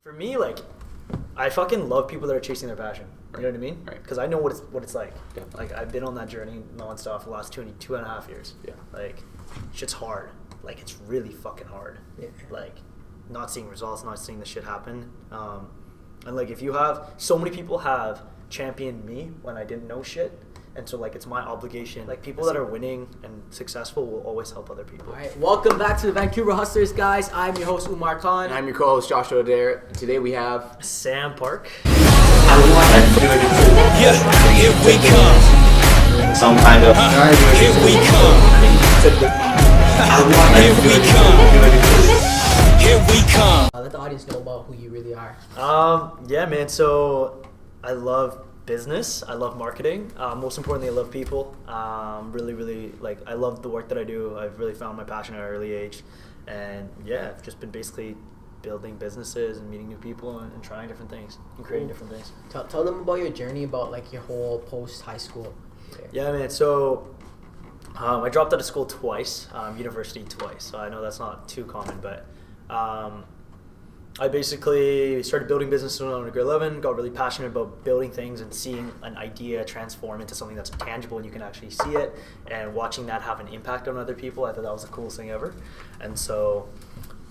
For me, like, I fucking love people that are chasing their passion. You know what I mean? Right. Because I know what it's like. Definitely. Like, I've been on that journey nonstop for the last 2.5 years. Yeah. Like, shit's hard. Like, it's really fucking hard. Yeah. Like, not seeing results, not seeing the shit happen. And like, if you have, so many people have championed me when I didn't know shit. And so, like, it's my obligation. Like, people that are winning and successful will always help other people. All right, welcome back to the Vancouver Hustlers, guys. I'm your host, Umar Khan. And I'm your co-host, Joshua Adair. And today we have... Sam Park. Yeah, here we come. Some kind of Here we come. Here we come. Here we come. Let the audience know about who you really are. Yeah, man. So I love business. I love marketing. Most importantly, I love people. Really, like, I love the work that I do. I've really found my passion at an early age. And yeah, I've just been basically building businesses and meeting new people and trying different things and creating different things. Tell them about your journey, about like your whole post-high school. Yeah, man. So I dropped out of school twice, university twice. So I know that's not too common, but I basically started building business when I was in grade 11, got really passionate about building things and seeing an idea transform into something that's tangible and you can actually see it, and watching that have an impact on other people. I thought that was the coolest thing ever. And so,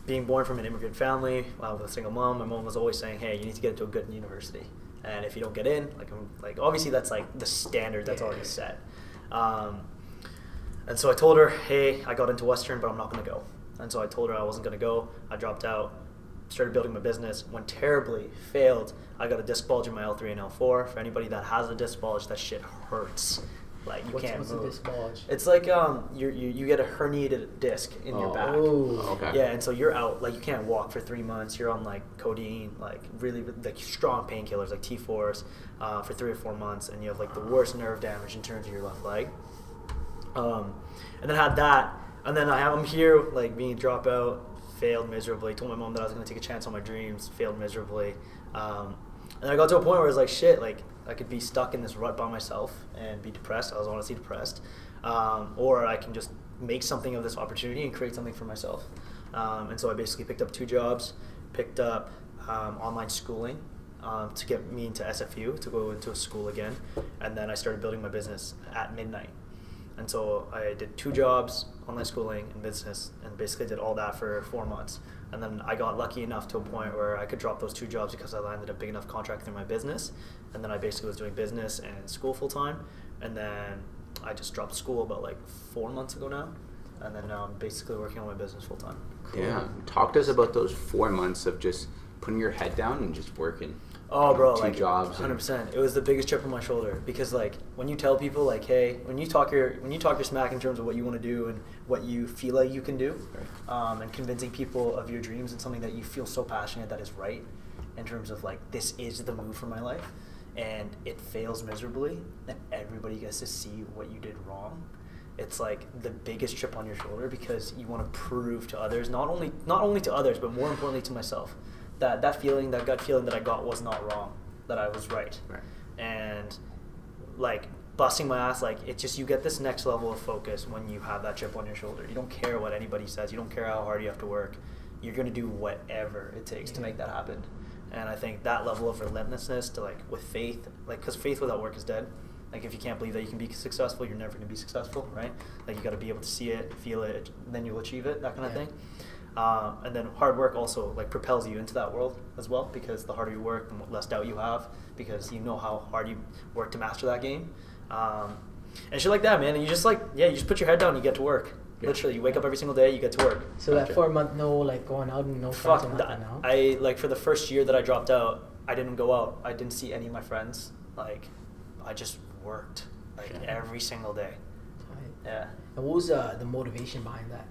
being born from an immigrant family with a single mom, my mom was always saying, hey, you need to get into a good university. And if you don't get in, like obviously that's like the standard that's already set. And so I told her, hey, I got into Western, but I'm not going to go. And so I told her I wasn't going to go. I dropped out. Started building my business, went terribly, failed. I got a disc bulge in my L3 and L4. For anybody that has a disc bulge, that shit hurts. Like, you can't move. What's a disc bulge? It's like you get a herniated disc in your back. Oh. Okay. Yeah, and so you're out, like, you can't walk for 3 months. You're on like codeine, like really like strong painkillers like T4s for 3 or 4 months, and you have like the worst nerve damage in terms of your left leg. And then I had that, and then I'm here like being a dropout. Failed miserably. Told my mom that I was going to take a chance on my dreams. Failed miserably. And I got to a point where I was like, shit, like, I could be stuck in this rut by myself and be depressed. I was honestly depressed. Or I can just make something of this opportunity and create something for myself. And so I basically picked up 2 jobs. Picked up online schooling to get me into SFU, to go into a school again. And then I started building my business at midnight. And so I did 2 jobs, online schooling and business, and basically did all that for 4 months. And then I got lucky enough to a point where I could drop those 2 jobs because I landed a big enough contract through my business. And then I basically was doing business and school full time. And then I just dropped school about like 4 months ago now. And then now I'm basically working on my business full time. Yeah. Talk to us about those 4 months of just putting your head down and just working. Oh, bro, 2 like jobs. 100%. It was the biggest chip on my shoulder because, like, when you tell people, like, hey, when you talk your smack in terms of what you want to do and what you feel like you can do, and convincing people of your dreams and something that you feel so passionate that is right, in terms of like, this is the move for my life, and it fails miserably, and everybody gets to see what you did wrong. It's like the biggest chip on your shoulder because you want to prove to others, not only to others, but more importantly to myself, that gut feeling that I got was not wrong, that I was right. And like busting my ass, like, it's just, you get this next level of focus when you have that chip on your shoulder. You don't care what anybody says. You don't care how hard you have to work. You're going to do whatever it takes to make that happen. And I think that level of relentlessness to, like, with faith, like, because faith without work is dead. Like, if you can't believe that you can be successful, you're never going to be successful, right? Like, you got to be able to see it, feel it, then you'll achieve it, that kind of thing. And then hard work also, like, propels you into that world as well, because the harder you work, the less doubt you have, because you know how hard you work to master that game. And shit like that, man. And you just, like, you just put your head down and you get to work. Yeah. Literally, you wake up every single day, you get to work. So that 4 month, no, like, going out and no friends and nothing now? I, like, for the first year that I dropped out, I didn't go out. I didn't see any of my friends. Like, I just worked, like, every single day. Right. Yeah. And what was the motivation behind that?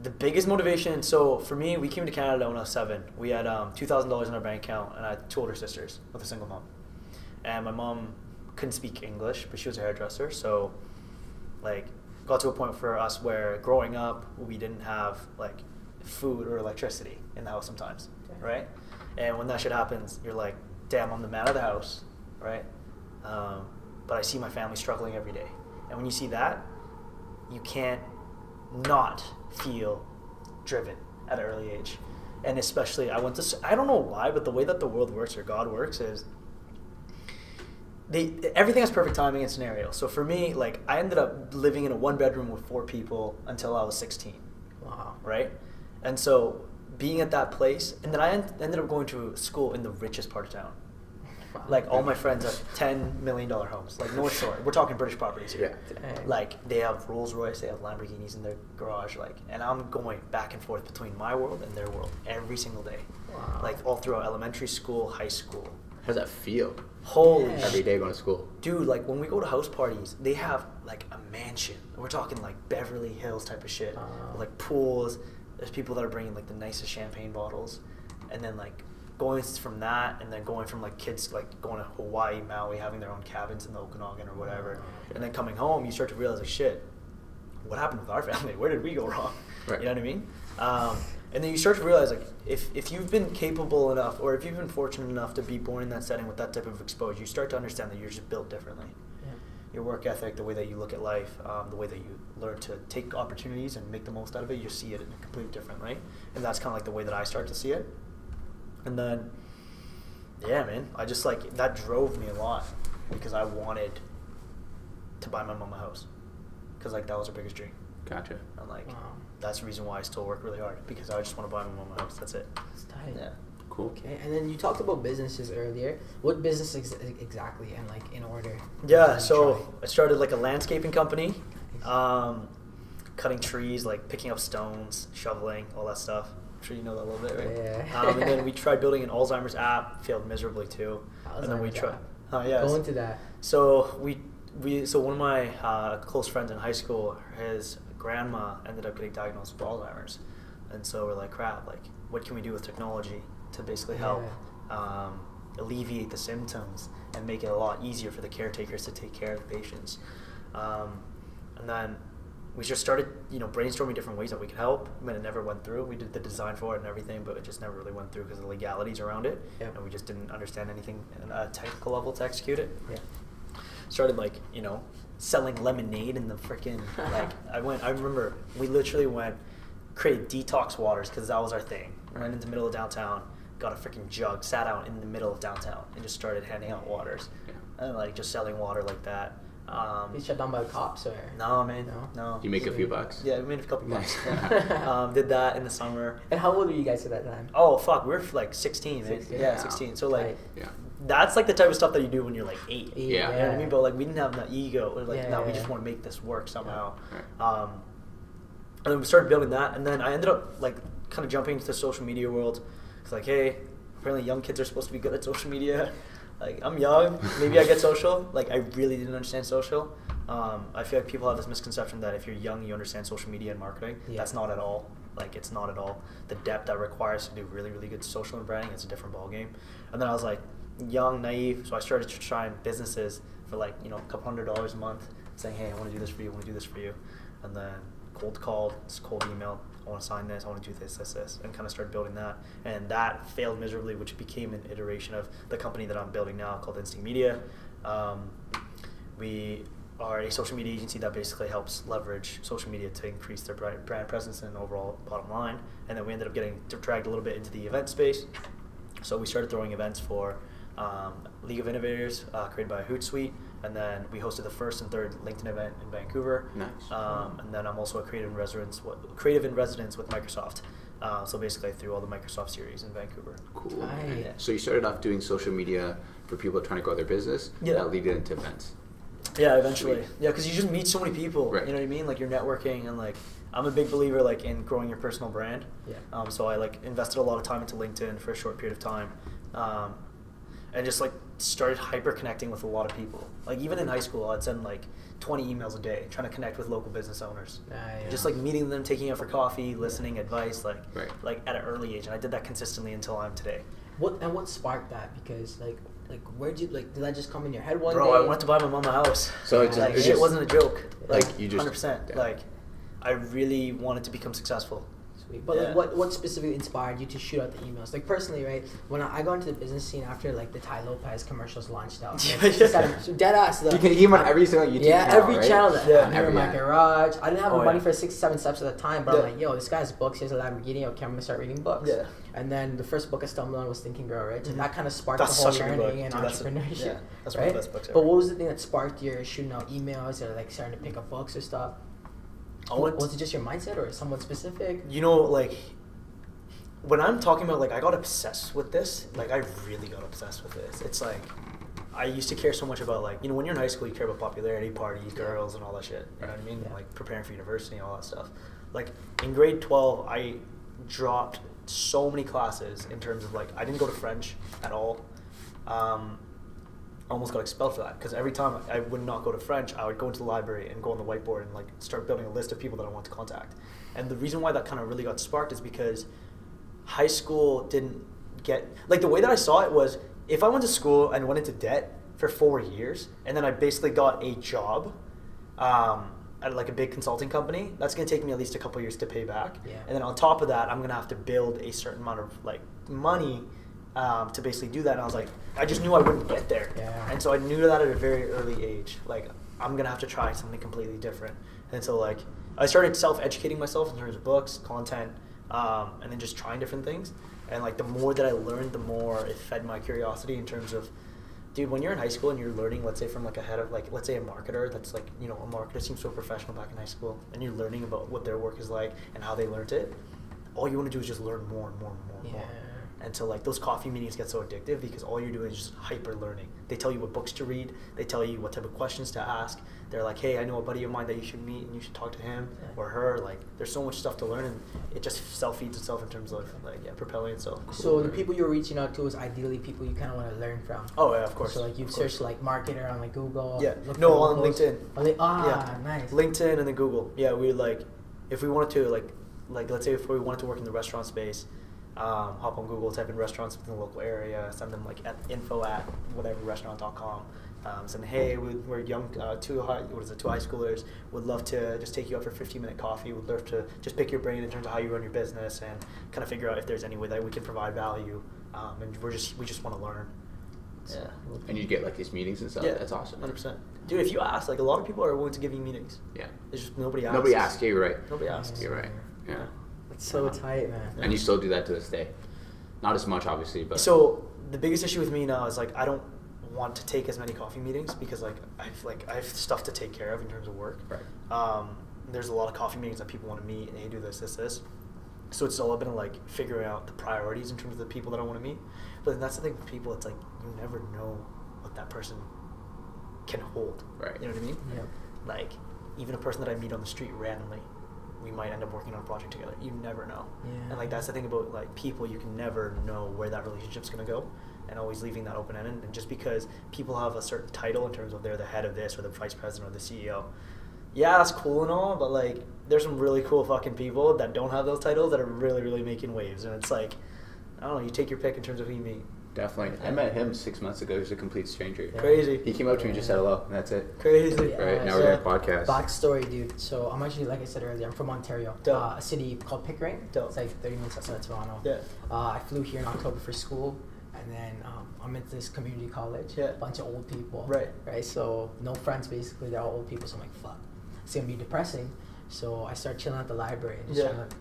The biggest motivation, so for me, we came to Canada when I was 7. We had $2,000 in our bank account, and I had 2 older sisters with a single mom. And my mom couldn't speak English, but she was a hairdresser, so, like, got to a point for us where growing up, we didn't have, like, food or electricity in the house sometimes, right? And when that shit happens, you're like, damn, I'm the man of the house, right? But I see my family struggling every day. And when you see that, you can't not feel driven at an early age. And especially, I don't know why, but the way that the world works or God works is everything has perfect timing and scenario. So for me, like, I ended up living in a 1-bedroom with 4 people until I was 16. Wow. Right? And so being at that place, and then I ended up going to school in the richest part of town. Wow. Like, all my friends have $10 million homes. Like, North Shore. We're talking British properties here. Dang. Like, they have Rolls Royce, they have Lamborghinis in their garage. Like, and I'm going back and forth between my world and their world every single day. Wow. Like, all throughout elementary school, high school. How does that feel? Holy Yeah. shit. Every day going to school. Dude, like, when we go to house parties, they have, like, a mansion. We're talking, like, Beverly Hills type of shit. Like, pools. There's people that are bringing, like, the nicest champagne bottles. And then, like, going from that, and then going from, like, kids, like, going to Hawaii, Maui, having their own cabins in the Okanagan or whatever. And then coming home, you start to realize, like, shit, what happened with our family? Where did we go wrong? Right. You know what I mean? And then you start to realize, like, if you've been capable enough, or if you've been fortunate enough to be born in that setting with that type of exposure, you start to understand that you're just built differently. Yeah. Your work ethic, the way that you look at life, the way that you learn to take opportunities and make the most out of it, you see it in a completely different way. And that's kind of like the way that I start to see it. And then, yeah, man, I just, like, that drove me a lot because I wanted to buy my mom a house because, like, that was her biggest dream. Gotcha. And, like, Wow. that's the reason why I still work really hard, because I just want to buy my mom a house. That's it. That's tight. Yeah. Cool. Okay, and then you talked about businesses earlier. What business exactly, and like in order? Yeah, to so try? I started, like, a landscaping company, cutting trees, like picking up stones, shoveling, all that stuff. I'm sure you know that a little bit, right? Yeah. And then we tried building an Alzheimer's app, failed miserably too. And then we Alzheimer's tried. app. Yeah. Go into that. So so one of my close friends in high school, his grandma ended up getting diagnosed with Alzheimer's, and so we're like, crap, like, what can we do with technology to basically help alleviate the symptoms and make it a lot easier for the caretakers to take care of the patients. And then we just started, brainstorming different ways that we could help. I mean, it never went through. We did the design for it and everything, but it just never really went through because of the legalities around it, and we just didn't understand anything at a technical level to execute it. Yeah. Started, like, selling lemonade in the freaking, like, I remember we literally created detox waters because that was our thing. Went into the middle of downtown, got a freaking jug, sat out in the middle of downtown, and just started handing out waters. And, like, just selling water like that. You shut down by the cops, or? No, man, no. You make a few bucks? Yeah, we made a couple bucks. Nice. Did that in the summer. And how old were you guys at that time? Oh, fuck, we were, like, 16, man. 16. Yeah, Wow. 16. So, like, Tight. Yeah. that's, like, the type of stuff that you do when you're, like, 8. Yeah. You know what I mean? But, like, we didn't have that ego. We're like, no, we just Yeah. want to make this work somehow. Right. And then we started building that, and then I ended up, like, kind of jumping into the social media world. It's like, hey, apparently young kids are supposed to be good at social media. Like, I'm young, maybe I get social. Like, I really didn't understand social. I feel like people have this misconception that if you're young, you understand social media and marketing. Yeah. That's not at all. Like, it's not at all. The depth that requires to do really, really good social and branding, it's a different ballgame. And then I was, like, young, naive, so I started trying businesses for, like, a couple $100 a month, saying, hey, I want to do this for you, I want to do this for you. And then cold called, cold email, I want to sign this, I want to do this, and kind of started building that. And that failed miserably, which became an iteration of the company that I'm building now called Instinct Media. We are a social media agency that basically helps leverage social media to increase their brand presence and overall bottom line. And then we ended up getting dragged a little bit into the event space. So we started throwing events for League of Innovators, created by Hootsuite, and then we hosted the first and third LinkedIn event in Vancouver. Nice. And then I'm also a creative in residence with Microsoft. So basically I threw all the Microsoft series in Vancouver. Cool. Right. Yeah. So you started off doing social media for people trying to grow their business. Yeah. That lead into events. Yeah, eventually. Sweet. Yeah, because you just meet so many people. Right. You know what I mean? Like, you're networking, and, like, I'm a big believer, like, in growing your personal brand. Yeah. So I, like, invested a lot of time into LinkedIn for a short period of time, and just, like, started hyper connecting with a lot of people. Like, even in high school, I'd send, like, 20 emails a day trying to connect with local business owners. Yeah. Just, like, meeting them, taking out for coffee, listening, advice, like, Right. like at an early age, and I did that consistently until I'm today. What sparked that? Because like where'd you did that just come in your head one Bro, day? I wanted to buy my mom a house. So it just- like, it shit just- wasn't a joke. Like, you just- 100%. yeah. Like, I really wanted to become successful. Sweet. But like, what specifically inspired you to shoot out the emails? Like personally, right? When I got into the business scene after like the Ty Lopez commercials launched out, like, dead ass. You can hear him on every single YouTube channel. Every right? channel. Yeah, Never my garage. I didn't have the money yeah. for 6-7 steps at the time, but I'm like, yo, this guy has books. He has a Lamborghini. Okay, I'm gonna start reading books. Yeah. And then the first book I stumbled on was Think and Grow Rich, and that kind of sparked That's the whole such a good book. learning and Dude, entrepreneurship. That's right? one of the best books ever. But what was the thing that sparked your shooting out emails or like starting to pick up books or stuff? Was it just your mindset or someone specific? You know, like, when I'm talking about, like, I got obsessed with this. Like, I really got obsessed with this. It's like, I used to care so much about, like, you know, when you're in high school, you care about popularity, parties, girls, and all that shit. You know what I mean? Yeah. Like, preparing for university and all that stuff. Like, in grade 12, I dropped so many classes in terms of, like, I didn't go to French at all. I almost got expelled for that because every time I would not go to French, I would go into the library and go on the whiteboard and like start building a list of people that I want to contact. And the reason why that kind of really got sparked is because high school didn't get, like, the way that I saw it was if I went to school and went into debt for 4 years and then I basically got a job at like a big consulting company, that's going to take me at least a couple years to pay back. Yeah. And then on top of that, I'm going to have to build a certain amount of like money to basically do that. And I was like, I just knew I wouldn't get there. Yeah. And so I knew that at a very early age. Like, I'm going to have to try something completely different. And so, like, I started self-educating myself in terms of books, content, and then just trying different things. And, like, the more that I learned, the more it fed my curiosity in terms of, dude, when you're in high school and you're learning, let's say, from, like, a head of, like, let's say a marketer that's, like, you know, a marketer seems so professional back in high school, and you're learning about what their work is like and how they learned it, all you want to do is just learn more and more and more and more. And so, like, those coffee meetings get so addictive because all you're doing is just hyper learning. They tell you what books to read. They tell you what type of questions to ask. They're like, hey, I know a buddy of mine that you should meet and you should talk to him or her. Like, there's so much stuff to learn, and it just self-feeds itself in terms of, like, propelling itself. So the people you're reaching out to is ideally people you kind of want to learn from. Oh, yeah, of course. So, like, you've searched, like, marketer on, like, Google. Yeah. look No, for on locals. LinkedIn. Nice. LinkedIn and then Google. Yeah, we, like, if we wanted to, like, let's say if we wanted to work in the restaurant space, hop on Google, type in restaurants within the local area, send them like at info@whateverrestaurant.com. Saying, hey, we're young, two high schoolers, would love to just take you out for a 15-minute coffee, would love to just pick your brain in terms of how you run your business and kind of figure out if there's any way that we can provide value, and we just want to learn. Yeah. And you get like these meetings and stuff. Yeah, That's awesome. 100%. Dude, if you ask, like, a lot of people are willing to give you meetings. Yeah. It's just nobody asks. Nobody asks. Yeah, you're right. Nobody asks. You're right. Yeah. It's so tight, man. And you still do that to this day. Not as much, obviously, but. So the biggest issue with me now is, like, I don't want to take as many coffee meetings because, like, I have stuff to take care of in terms of work. Right. There's a lot of coffee meetings that people want to meet and hey, do this. So it's all been like figuring out the priorities in terms of the people that I want to meet. But then that's the thing with people. It's like you never know what that person can hold. Right. You know what I mean? Yeah. Like, even a person that I meet on the street randomly, we might end up working on a project together. You never know. Yeah. And, like, that's the thing about, like, people. You can never know where that relationship's going to go, and always leaving that open-ended. And just because people have a certain title in terms of they're the head of this or the vice president or the CEO, yeah, that's cool and all, but, like, there's some really cool fucking people that don't have those titles that are really, really making waves. And it's like, I don't know, you take your pick in terms of who you meet. Definitely. I met him 6 months ago. He was a complete stranger. Yeah. Crazy. He came up to me and just said hello, and that's it. Crazy. Right, now we're doing a podcast. Backstory, dude. So I'm actually, like I said earlier, I'm from Ontario, Dope. a city called Pickering. Dope. It's like 30 minutes outside of Toronto. Yeah. I flew here in October for school, and then I'm at this community college. Yeah. A bunch of old people. Right. Right. So no friends, basically. They're all old people. So I'm like, fuck, it's gonna be depressing. So I start chilling at the library and just trying to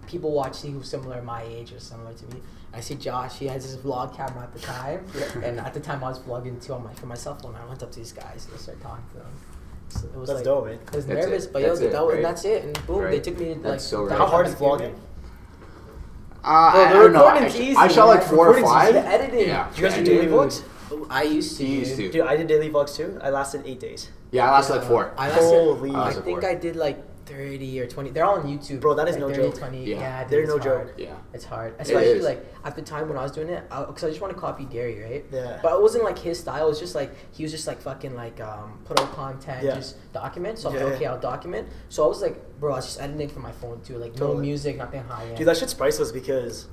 people watch, see who's similar my age or similar to me. I see Josh, he has his vlog camera at the time, and at the time I was vlogging too for my cell phone. I went up to these guys and I started talking to them. So it was That's like, dope, man. I was That's nervous, it. but That's it, right? that's it. And boom, Right. they took me to, That's like, so right. How hard is my favorite. vlogging? I the don't know. recording's easy, I shot like man. 4 or Recording's 5. easy. The editing. Yeah. Do you guys do editing. daily vlogs? I used to. He used to. Dude, I did daily vlogs too. I lasted 8 days. Yeah, I lasted like 4. Holy. I lasted think 4. I did like 30 or 20. They're all on YouTube. Bro, that is like no 30, joke. 20. Yeah. Yeah, dude, They're it's no hard. joke. Yeah. It's hard. Especially is. like at the time when I was doing it, because I just want to copy Gary, right? Yeah. But it wasn't like his style. It was just like, he was just like fucking like put out content, Yeah. just document. So I'm Yeah. like, okay, I'll document. So I was like, bro, I was just editing from my phone too. Like no Totally. music, nothing high end. Dude, that shit's priceless because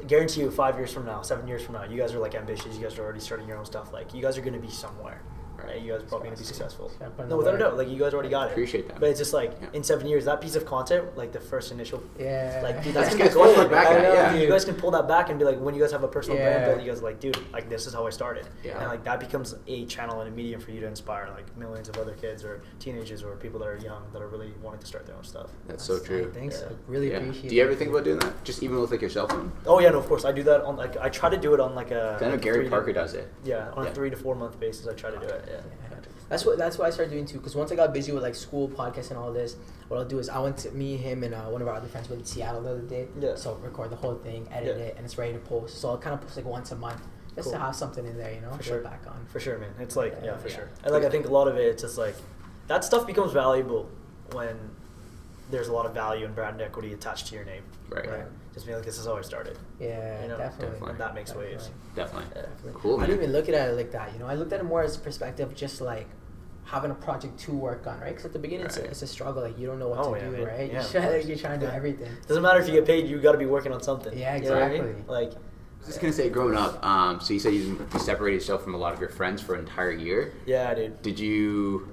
I guarantee you 5 years from now, 7 years from now, you guys are like ambitious. You guys are already starting your own stuff. Like, you guys are going to be somewhere. right? You guys are probably going to be successful. Yeah, put in No, the without a work. doubt. Like, you guys already got it. Appreciate that. But it's just like, Yeah. in 7 years, that piece of content, like the first initial, Yeah. like, dude, That's that's good. gold. Go look back I at it, know, yeah. dude, you guys can pull that back and be like, when you guys have a personal brand Yeah. built, you guys are like, dude, like, this is how I started. Yeah. And like, that becomes a channel and a medium for you to inspire like millions of other kids or teenagers or people that are young that are really wanting to start their own stuff. That's so true. Thanks. Yeah. I really Yeah. appreciate it. Do you ever think about doing that? Just even with like your cell phone? Oh yeah, no, of course. I do that on like, I try to do it on like a. 'Cause I know like Gary 3 to Parker does it. Yeah, on Yeah. a 3 to 4 month basis, I try to do it. Yeah. That's what I started doing too. Because once I got busy with like school, podcasts, and all this, what I'll do is I went to me, him, and one of our other friends went to Seattle the other day. Yeah. So record the whole thing, edit Yeah. it, and it's ready to post. So I'll kind of post like once a month, just to Cool. have something in there, you know, For to sure. look back on. For sure, man. It's like, yeah, for Yeah. sure. And like, I think a lot of it, it's just like, that stuff becomes valuable when there's a lot of value and brand equity attached to your name. Right. Just being like, this is how I started. Yeah, You know, definitely. And that makes waves. Definitely. Yeah. Cool, I man. didn't even look at it like that, you know. I looked at it more as a perspective, just like having a project to work on, right? Because at the beginning, Right. it's a struggle. Like you don't know what Oh, to yeah, do, man. right? Yeah, of course. You're trying to do Yeah. everything. Doesn't matter if you get paid, you got to be working on something. Yeah, You know what I mean? exactly. Like, I was just gonna say, growing up, so you said you separated yourself from a lot of your friends for an entire year. yeah, dude. Did you,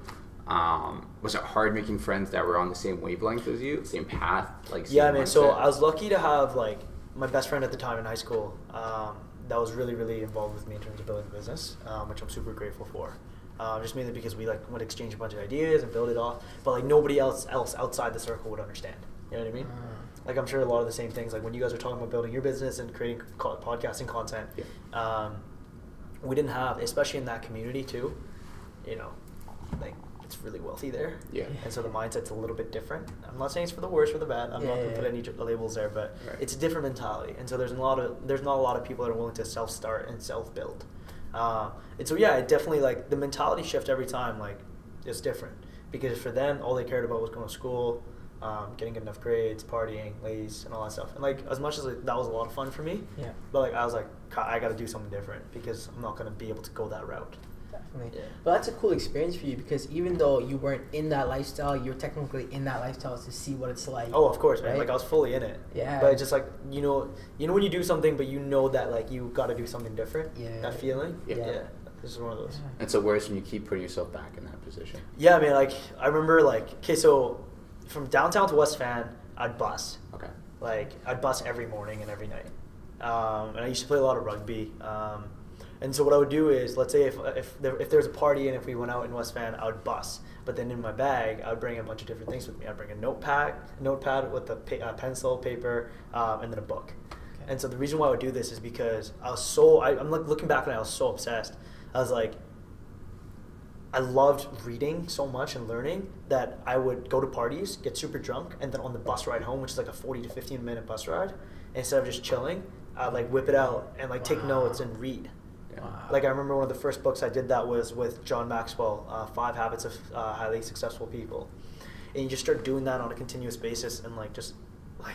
was it hard making friends that were on the same wavelength as you, same path, like? Same Yeah, man. So mindset? I was lucky to have like my best friend at the time in high school that was really, really involved with me in terms of building the business, which I'm super grateful for. Just mainly because we like would exchange a bunch of ideas and build it off, but like nobody else outside the circle would understand. You know what I mean? Like I'm sure a lot of the same things. Like when you guys are talking about building your business and creating podcasting content, we didn't have, especially in that community too. You know, like it's really wealthy there. Yeah. And so the mindset's a little bit different. I'm not saying it's for the worse or the bad. I'm not going to put any labels there, but Right. it's a different mentality. And so there's not a lot of people that are willing to self-start and self-build. And so yeah, it definitely like the mentality shift every time like is different because for them all they cared about was going to school, getting good enough grades, partying, ladies, and all that stuff. And like as much as like, that was a lot of fun for me, Yeah. but like I was like I got to do something different because I'm not going to be able to go that route. Definitely. Yeah. But that's a cool experience for you because even though you weren't in that lifestyle, you're technically in that lifestyle to see what it's like. Oh, of course, man. Right? Like I was fully in it. Yeah. But it's just like you know when you do something, but you know that like you got to do something different. Yeah. That feeling. Yeah. Yeah. This is one of those. Yeah. And so where's when you keep putting yourself back in that position? Yeah, man. Like I remember, like okay, so from downtown to West Van, I'd bus. Okay. Like I'd bus every morning and every night. And I used to play a lot of rugby. And so what I would do is, let's say if there was a party and if we went out in West Van, I would bus. But then in my bag, I would bring a bunch of different things with me. I'd bring a notepad with a pencil, paper, and then a book. Okay. And so the reason why I would do this is because I was so, I'm like looking back and I was so obsessed. I was like, I loved reading so much and learning that I would go to parties, get super drunk, and then on the bus ride home, which is like a 40 to 15 minute bus ride, instead of just chilling, I'd like whip it out and like take Wow. notes and read. Yeah. Wow. Like I remember one of the first books I did that was with John Maxwell, 5 Habits of Highly Successful People. And you just start doing that on a continuous basis and like just like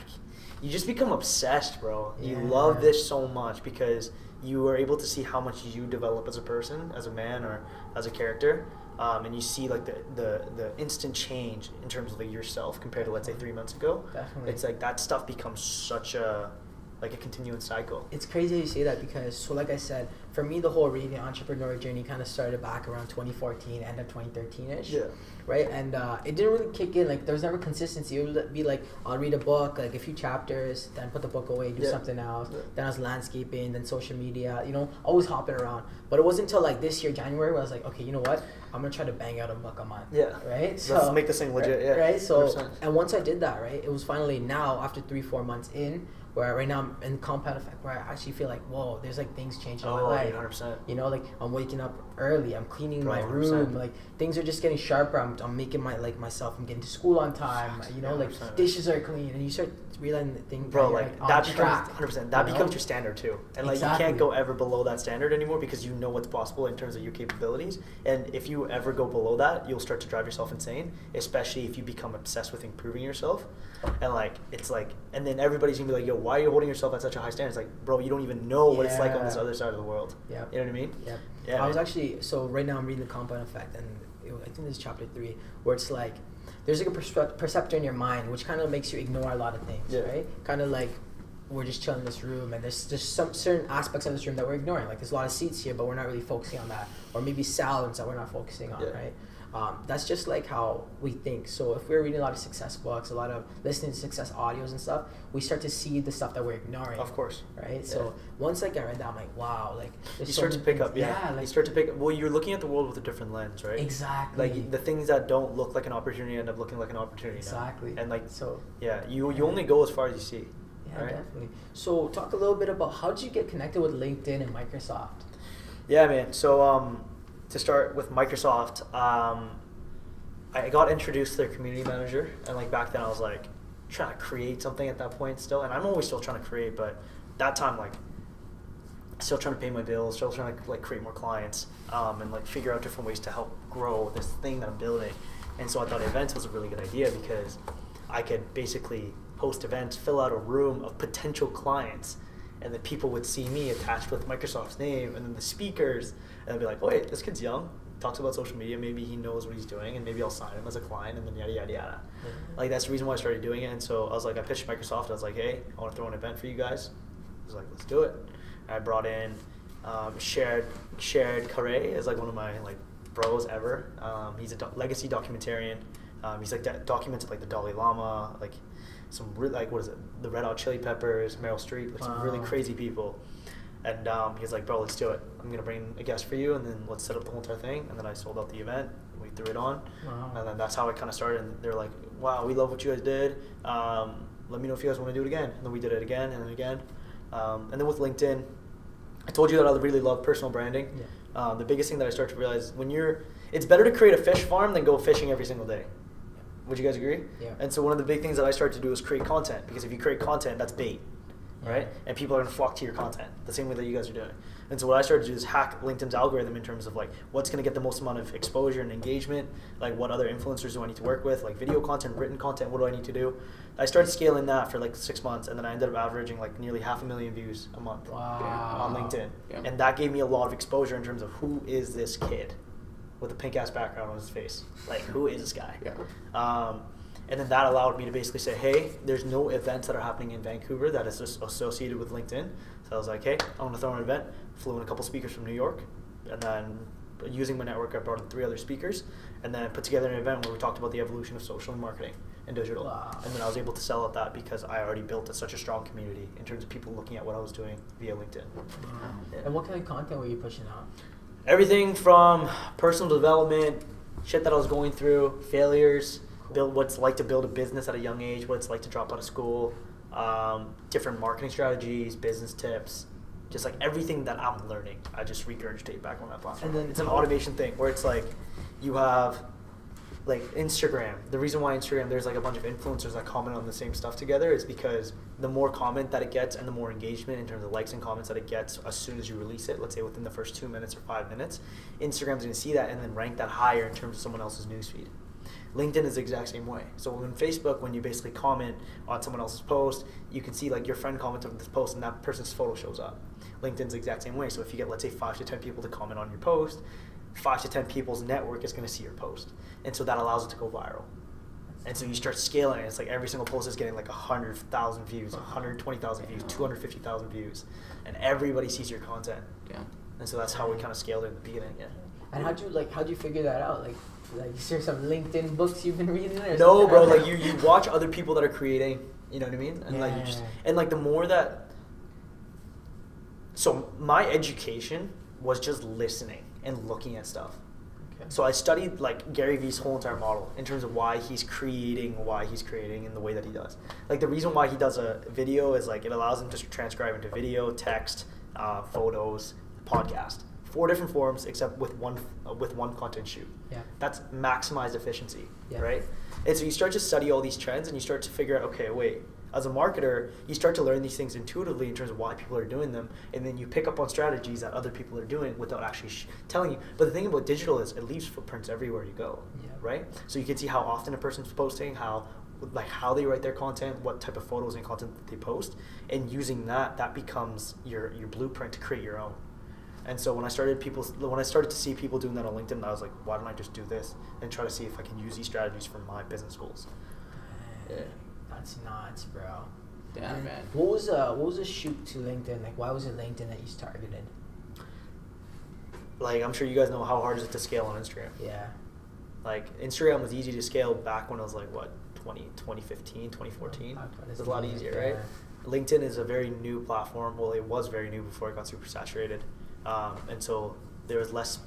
you just become obsessed, bro. You Yeah. love this so much because you are able to see how much you develop as a person, as a man, or as a character. And you see like the instant change in terms of like yourself compared to let's say 3 months ago. Definitely. It's like that stuff becomes such a like a continuous cycle. It's crazy how you say that because, so like I said, for me, the whole reading entrepreneur journey kind of started back around 2014, end of 2013-ish. Yeah. Right? And it didn't really kick in. Like, there was never consistency. It would be like, I'll read a book, like a few chapters, then put the book away, do Yeah. something else. Yeah. Then I was landscaping, then social media, you know, always hopping around. But it wasn't until like this year, January, where I was like, okay, you know what? I'm going to try to bang out a book a month. Yeah. Right? Let's make this thing legit, yeah. Right? So, 100%. and once I did that, right, it was finally now, after 3-4 months in, where right now I'm in compound effect, where I actually feel like, whoa, there's like things changing in my Oh, life. 100%. You know, like I'm waking up early, I'm cleaning Bro, my 100%. room, like things are just getting sharper. I'm making myself, I'm getting to school on time. You know, like 100%. dishes are clean, and you start realizing the thing. Bro, that you're, like on that becomes track, 100%. That you becomes know? your standard too, and like Exactly. you can't go ever below that standard anymore because you know what's possible in terms of your capabilities. And if you ever go below that, you'll start to drive yourself insane. Especially if you become obsessed with improving yourself, and like it's like, and then everybody's gonna be like, "Yo, why are you holding yourself at such a high standard?" It's like, bro, you don't even know what it's like on this Yeah. other side of the world. Yeah. You know what I mean? Yep. Yeah, I was man. actually, so right now I'm reading the Compound Effect, and I think this is chapter 3, where it's like there's like a perceptor in your mind which kind of makes you ignore a lot of things, Yeah. right? Kind of like we're just chilling in this room, and there's just some certain aspects of this room that we're ignoring. Like there's a lot of seats here, but we're not really focusing on that, or maybe sounds that we're not focusing on, right? That's just like how we think. So if we're reading a lot of success books, a lot of listening to success audios and stuff, we start to see the stuff that we're ignoring. Of course. Right? Yeah. So once like I read that, I'm like, wow, like you start to pick up, like, you start to pick up, well, you're looking at the world with a different lens, right? Exactly. Like the things that don't look like an opportunity end up looking like an opportunity. Exactly. Now. And like, so you only go as far as you see. Yeah, right? Definitely. So talk a little bit about how did you get connected with LinkedIn and Microsoft? Yeah, man. So to start with Microsoft, I got introduced to their community manager, and like back then I was like trying to create something at that point still, and I'm always still trying to create, but that time like still trying to pay my bills, still trying to like create more clients, and like figure out different ways to help grow this thing that I'm building. And so I thought events was a really good idea because I could basically host events, fill out a room of potential clients, and then people would see me attached with Microsoft's name and then the speakers, and they'd be like, wait, this kid's young, talks about social media, maybe he knows what he's doing, and maybe I'll sign him as a client, and then yada yada yada. Mm-hmm. Like that's the reason why I started doing it. And so I was like, I pitched Microsoft, I was like, hey, I want to throw an event for you guys. I was like, let's do it. And I brought in shared Khare is like one of my like bros ever. He's a legacy documentarian. He's like documented like the Dalai Lama, like some like what is it, the Red Hot Chili Peppers, Meryl Streep, like some really crazy people. And he's like, bro, let's do it. I'm gonna bring a guest for you, and then let's set up the whole entire thing. And then I sold out the event. We threw it on, and then that's how it kind of started. And they're like, wow, we love what you guys did. Let me know if you guys want to do it again. And then we did it again and then again. And then with LinkedIn, I told you that I really love personal branding. Yeah. The biggest thing that I started to realize it's better to create a fish farm than go fishing every single day. Would you guys agree? Yeah. And so one of the big things that I started to do is create content, because if you create content, that's bait, right? And people are going to flock to your content the same way that you guys are doing. And so what I started to do is hack LinkedIn's algorithm in terms of like what's going to get the most amount of exposure and engagement, like what other influencers do I need to work with, like video content, written content, what do I need to do? I started scaling that for like 6 months, and then I ended up averaging like nearly 500,000 views a month on LinkedIn. Yeah. And that gave me a lot of exposure in terms of who is this kid with a pink ass background on his face. Like, who is this guy? Yeah. And then that allowed me to basically say, hey, there's no events that are happening in Vancouver that is just associated with LinkedIn. So I was like, hey, I want to throw an event. Flew in a couple speakers from New York, and then using my network, I brought in 3 other speakers, and then put together an event where we talked about the evolution of social and marketing and digital. Wow. And then I was able to sell at that because I already built such a strong community in terms of people looking at what I was doing via LinkedIn. Yeah. And what kind of content were you pushing out? Everything from personal development, shit that I was going through, failures, build what it's like to build a business at a young age, what it's like to drop out of school, different marketing strategies, business tips, just like everything that I'm learning, I just regurgitate back on that platform. And then it's an automation thing where it's like you have like Instagram. The reason why Instagram, there's like a bunch of influencers that comment on the same stuff together is because the more comment that it gets and the more engagement in terms of likes and comments that it gets as soon as you release it, let's say within the first 2 minutes or 5 minutes, Instagram's going to see that and then rank that higher in terms of someone else's newsfeed. LinkedIn is the exact same way. So on Facebook, when you basically comment on someone else's post, you can see like your friend commented on this post and that person's photo shows up. LinkedIn's the exact same way. So if you get, let's say, 5 to 10 people to comment on your post, 5 to 10 people's network is going to see your post. And so that allows it to go viral. And so you start scaling it. It's like every single post is getting like 100,000 views, 120,000 views, 250,000 views. And everybody sees your content. Yeah. And so that's how we kind of scaled it in the beginning. Yeah. And how'd you figure that out? Like is there some LinkedIn books you've been reading? Or no, bro. Like you watch other people that are creating. You know what I mean? And like you just like the more that. So my education was just listening and looking at stuff. Okay. So I studied like Gary Vee's whole entire model in terms of why he's creating in the way that he does. Like the reason why he does a video is like it allows him to transcribe into video, text, photos, podcast. 4 different forms except with one content shoot. Yeah. That's maximized efficiency, right? And so you start to study all these trends and you start to figure out, okay, wait, as a marketer, you start to learn these things intuitively in terms of why people are doing them, and then you pick up on strategies that other people are doing without actually telling you. But the thing about digital is it leaves footprints everywhere you go, right? So you can see how often a person's posting, how they write their content, what type of photos and content that they post, and using that becomes your blueprint to create your own. And so when I started to see people doing that on LinkedIn, I was like, why don't I just do this and try to see if I can use these strategies for my business goals? Yeah. That's nuts, bro. Yeah, man. What was the shoot to LinkedIn? Like, why was it LinkedIn that you targeted? Like, I'm sure you guys know how hard is it to scale on Instagram. Yeah. Like, Instagram was easy to scale back when it was like, what, 2015, 2014? It was a lot easier, right? LinkedIn is a very new platform. Well, it was very new before it got super saturated. And so there was less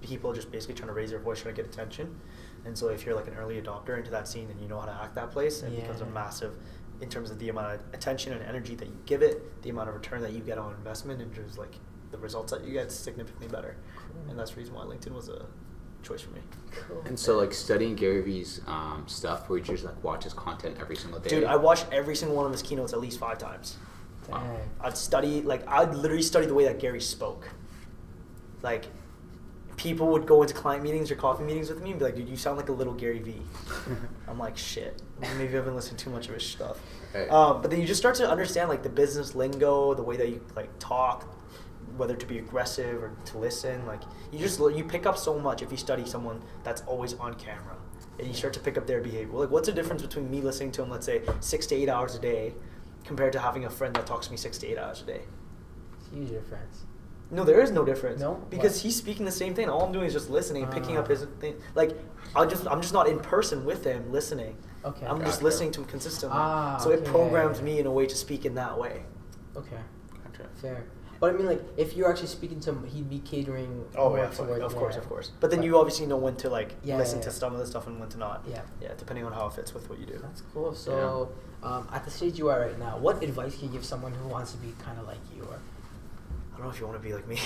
people just basically trying to raise their voice, trying to get attention. And so if you're like an early adopter into that scene and you know how to act that place, it becomes a massive, in terms of the amount of attention and energy that you give it, the amount of return that you get on investment, and just like the results that you get is significantly better. Cool. And that's the reason why LinkedIn was a choice for me. Cool. And so, like, studying Gary Vee's stuff, where you just like watch his content every single day. Dude, I watched every single one of his keynotes at least 5 times. Dang. I'd literally study the way that Gary spoke. Like, people would go into client meetings or coffee meetings with me and be like, dude, you sound like a little Gary Vee. I'm like, shit. Maybe I've been listening to too much of his stuff. Right. But then you just start to understand, like, the business lingo, the way that you, like, talk, whether to be aggressive or to listen. Like, you pick up so much if you study someone that's always on camera. And you start to pick up their behavior. Like, what's the difference between me listening to him, let's say, 6 to 8 hours a day compared to having a friend that talks to me 6 to 8 hours a day? It's a huge difference. No, there is no difference. No? Because What? he's speaking the same thing. All I'm doing is just listening and picking up his thing. Like, I'm just not in person with him listening. Okay. I'm just Gotcha. listening to him consistently. So okay, it programs yeah. me in a way to speak in that way. Okay. Gotcha. Fair. But I mean, like, if you're actually speaking to him, he'd be catering more towards... of course. But then you obviously know when to, like, listen to yeah. some of the stuff and when to not. Yeah. Yeah, depending on how it fits with what you do. That's cool. So, at the stage you are right now, what advice can you give someone who wants to be kind of like you? Or I don't know if you want to be like me.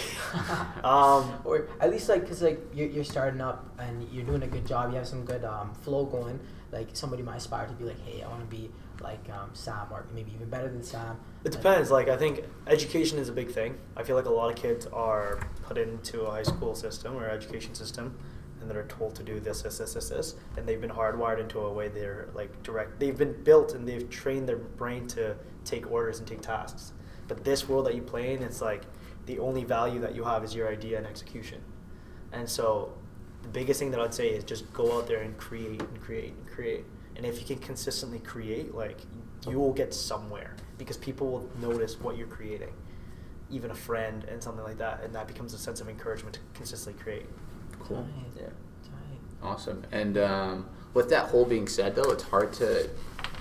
or at least, like, because, like, you're starting up and you're doing a good job. You have some good flow going. Like, somebody might aspire to be like, hey, I want to be like Sam, or maybe even better than Sam. It depends. Like, I think education is a big thing. I feel like a lot of kids are put into a high school system or education system, and they're told to do this, and they've been hardwired into a way they're like they've been built and they've trained their brain to take orders and take tasks. But this world that you play in, it's like the only value that you have is your idea and execution. And so the biggest thing that I'd say is just go out there and create and create and create. And if you can consistently create, like, you will get somewhere because people will notice what you're creating, even a friend and something like that, and that becomes a sense of encouragement to consistently create. Cool. Tight. Yeah. Tight. Awesome. And with that whole being said, though, it's hard to